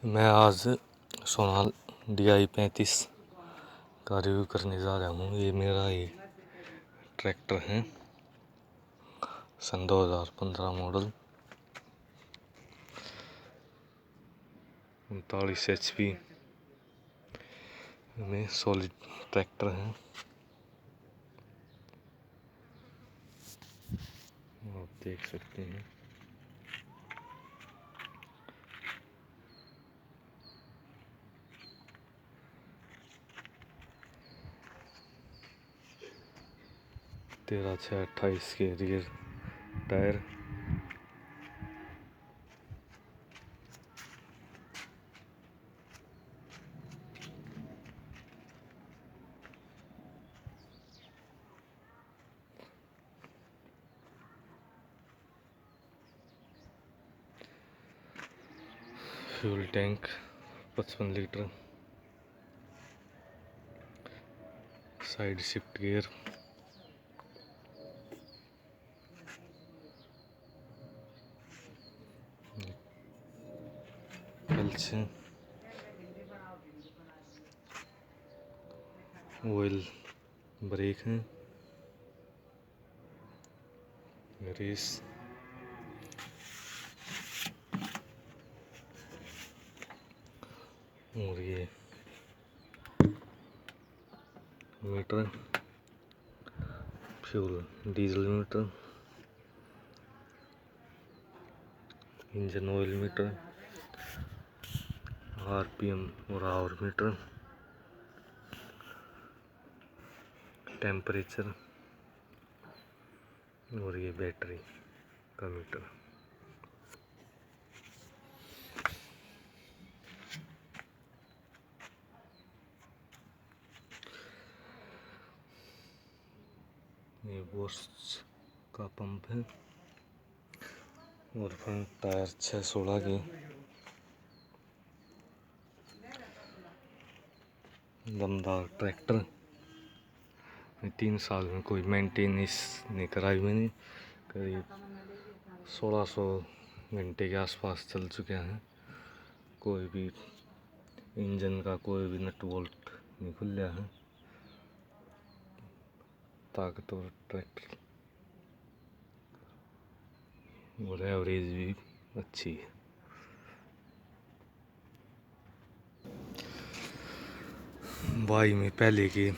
मैं आज सोनाल DI 35 का रिव्यू करने जा रहा हूँ। ये मेरा ये ट्रैक्टर है, सन 2015 मॉडल, 39 HP में सॉलिड ट्रैक्टर है। आप देख सकते हैं। तेरह 6/28 के rear tyre, fuel tank 55 litre, side shift gear, clutch, oil brake है, रेस, और ये meter, fuel diesel meter, engine oil meter, RPM और आवर मीटर, टेम्परेचर, और ये बैटरी का मीटर। ये बोस का पंप है और फ्रंट टायर 6/16 के। दमदार ट्रैक्टर, 3 साल में कोई मेंटेनेंस नहीं कराई मैंने। करीब 1600 घंटे के आसपास चल चुके हैं। कोई भी इंजन का कोई भी नट बोल्ट नहीं खुला है। ताकतवर ट्रैक्टर और एवरेज भी अच्छी है। बाई में पहले के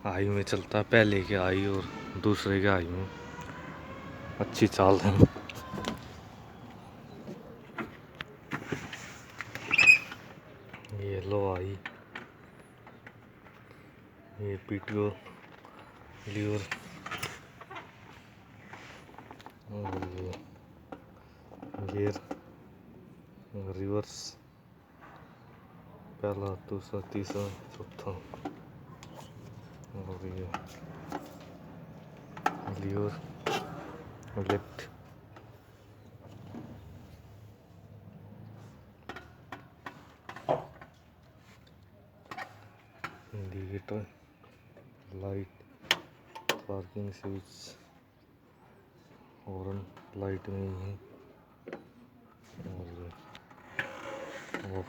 आई में चलता, पहले के आई और दूसरे के आई में अच्छी चाल है। ये लो आई, ये PTO लीवर, और ये गियर, रिवर्स, पहला दूसरा तीसरा चौथा, और ये lever, left, indicator, light, parking switch, horn light में ही है, और ऑफ।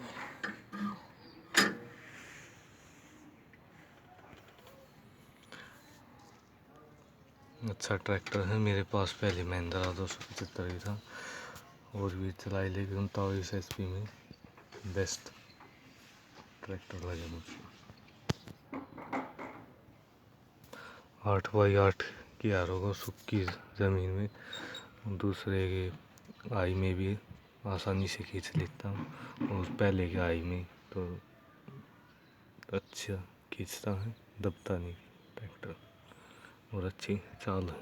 अच्छा ट्रैक्टर है। मेरे पास पहले महिंद्रा 275 ही था और भी चलाई, लेकिन 39 HP में बेस्ट ट्रैक्टर लगे मुझे। 8x8 की आरों को सूखी ज़मीन में दूसरे के आई में भी आसानी से खींच लेता हूँ, और पहले के आई में तो अच्छा खींचता है, दबता नहीं ट्रैक्टर, और अच्छी चाल है।